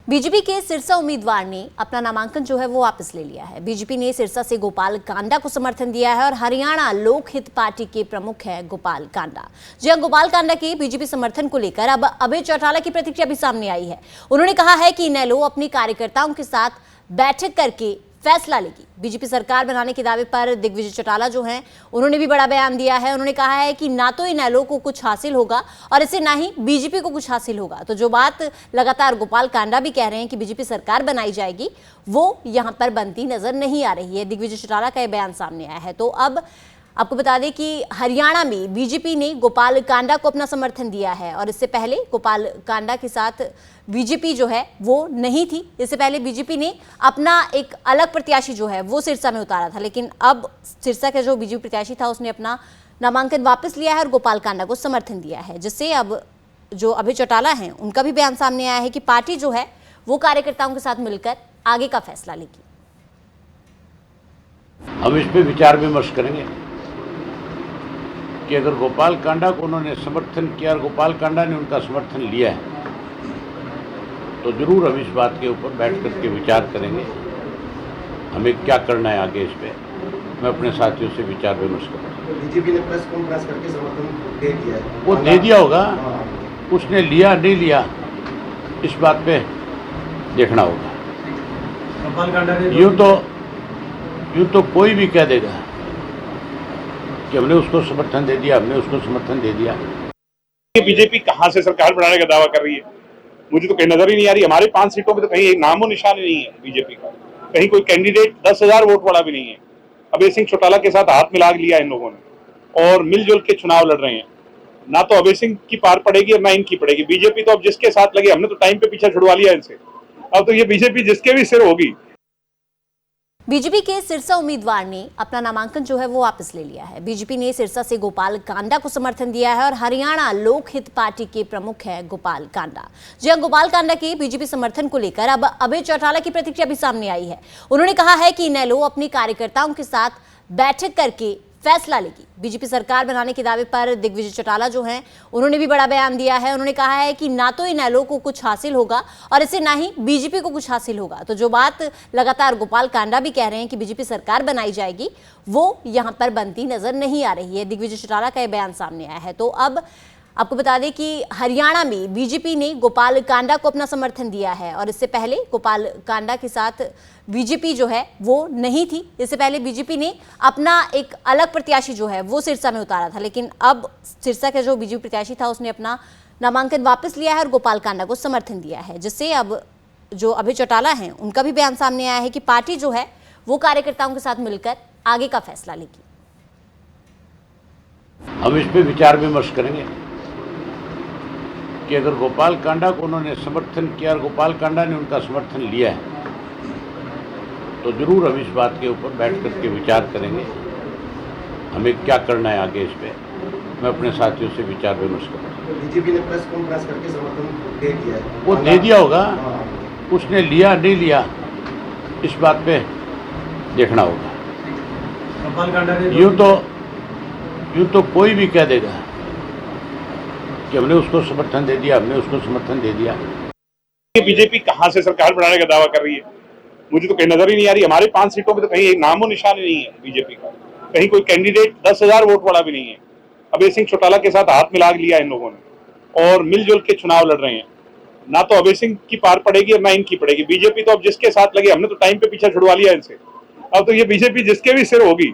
BJP के सिरसा उम्मीदवार ने अपना नामांकन जो है वो वापस ले लिया है। बीजेपी ने सिरसा से गोपाल कांडा को समर्थन दिया है और हरियाणा लोक हित पार्टी के प्रमुख है गोपाल कांडा। जी हां, गोपाल कांडा के बीजेपी समर्थन को लेकर अब अभय चौटाला की प्रतिक्रिया भी सामने आई है। उन्होंने कहा है कि इनेलो अपनी कार्यकर्ताओं के साथ बैठक करके फैसला लेगी। बीजेपी सरकार बनाने के दावे पर दिग्विजय चौटाला जो हैं उन्होंने भी बड़ा बयान दिया है। उन्होंने कहा है कि ना तो इनेलो को कुछ हासिल होगा और इससे ना ही बीजेपी को कुछ हासिल होगा। तो जो बात लगातार गोपाल कांडा भी कह रहे हैं कि बीजेपी सरकार बनाई जाएगी, वो यहां पर बनती नजर नहीं आ रही है। दिग्विजय चौटाला का यह बयान सामने आया है। तो अब आपको बता दें कि हरियाणा में बीजेपी ने गोपाल कांडा को अपना समर्थन दिया है और इससे पहले गोपाल कांडा के साथ बीजेपी जो है वो नहीं थी। इससे पहले बीजेपी ने अपना एक अलग प्रत्याशी जो है वो सिरसा में उतारा था, लेकिन अब सिरसा का जो बीजेपी प्रत्याशी था उसने अपना नामांकन वापस लिया है और गोपाल कांडा को समर्थन दिया है, जिससे अब जो अभय चौटाला हैं उनका भी बयान सामने आया है कि पार्टी जो है वो कार्यकर्ताओं के साथ मिलकर आगे का फैसला लेगी। हम इस पे विचार विमर्श करेंगे कि अगर गोपाल कांडा को उन्होंने समर्थन किया और गोपाल कांडा ने उनका समर्थन लिया है तो जरूर हम इस बात के ऊपर बैठ करके विचार करेंगे हमें क्या करना है आगे। इस पे मैं अपने साथियों से विचार विमर्श करूँगा। बीजेपी ने प्रेस कॉन्फ्रेंस करके समर्थन दे दिया है, वो दे दिया होगा, उसने लिया नहीं लिया इस बात पे देखना होगा। गोपाल कांडा ने यूँ तो कोई भी कह देगा कि हमने उसको समर्थन दे दिया, हमने उसको समर्थन दे दिया। बीजेपी कहां से सरकार बनाने का दावा कर रही है, मुझे तो कहीं नजर ही नहीं आ रही। हमारे 5 सीटों पे तो कहीं एक नामो निशान ही नहीं है बीजेपी का, कहीं कोई कैंडिडेट 10,000 वोट वाला भी नहीं है। अभय सिंह चौटाला के साथ हाथ मिला लिया इन लोगों ने और मिलजुल के चुनाव लड़ रहे हैं। ना तो अभय सिंह की पार पड़ेगी और ना इनकी पड़ेगी। बीजेपी तो अब जिसके साथ लगे, हमने तो टाइम पे पीछा छुड़वा लिया इनसे, अब तो ये बीजेपी जिसके भी सिर होगी। बीजेपी के सिरसा उम्मीदवार ने अपना नामांकन जो है वो वापस ले लिया है। बीजेपी ने सिरसा से गोपाल कांडा को समर्थन दिया है और हरियाणा लोक हित पार्टी के प्रमुख है गोपाल कांडा। जी हां, गोपाल कांडा के बीजेपी समर्थन को लेकर अब अभय चौटाला की प्रतिक्रिया भी सामने आई है। उन्होंने कहा है कि इनेलो अपनी कार्यकर्ताओं के साथ बैठक करके फैसला लेगी। बीजेपी सरकार बनाने के दावे पर दिग्विजय चौटाला जो हैं उन्होंने भी बड़ा बयान दिया है। उन्होंने कहा है कि ना तो इनेलो को कुछ हासिल होगा और इससे ना ही बीजेपी को कुछ हासिल होगा। तो जो बात लगातार गोपाल कांडा भी कह रहे हैं कि बीजेपी सरकार बनाई जाएगी, वो यहां पर बनती नजर नहीं आ रही है। दिग्विजय चौटाला का यह बयान सामने आया है। तो अब आपको बता दें कि हरियाणा में बीजेपी ने गोपाल कांडा को अपना समर्थन दिया है और इससे पहले गोपाल कांडा के साथ बीजेपी जो है वो नहीं थी। इससे पहले बीजेपी ने अपना एक अलग प्रत्याशी जो है वो सिरसा में उतारा था, लेकिन अब सिरसा का जो बीजेपी प्रत्याशी था उसने अपना नामांकन वापस लिया है और गोपाल कांडा को समर्थन दिया है, जिससे अब जो अभय चौटाला हैं उनका भी बयान सामने आया है कि पार्टी जो है वो कार्यकर्ताओं के साथ मिलकर आगे का फैसला लेगी। हम इस पे विचार विमर्श करेंगे कि अगर गोपाल कांडा को उन्होंने समर्थन किया और गोपाल कांडा ने उनका समर्थन लिया है तो जरूर हम इस बात के ऊपर बैठ करके विचार करेंगे हमें क्या करना है आगे। इस पे मैं अपने साथियों से विचार विमर्श करूँगा। बीजेपी ने प्रेस कॉन्फ्रेंस करके समर्थन दे दिया है, वो दे दिया होगा, उसने लिया नहीं लिया इस बात पे देखना होगा। गोपाल कांडा ने यूँ तो कोई भी कह देगा कि हमने उसको समर्थन दे दिया, हमने उसको समर्थन दे दिया। बीजेपी कहां से सरकार बनाने का दावा कर रही है, मुझे तो कहीं नजर ही नहीं आ रही। हमारे 5 सीटों पे तो कहीं एक नामो निशान ही नहीं है बीजेपी का, कहीं कोई कैंडिडेट 10,000 वोट वाला भी नहीं है। अभय सिंह चौटाला के साथ हाथ मिला लिया इन लोगों ने और मिलजुल के चुनाव लड़ रहे हैं। ना तो अभय सिंह की पार पड़ेगी और ना इनकी पड़ेगी। बीजेपी तो अब जिसके साथ लगे, हमने तो टाइम पे पीछा छुड़वा लिया इनसे, अब तो ये बीजेपी जिसके भी सिर होगी।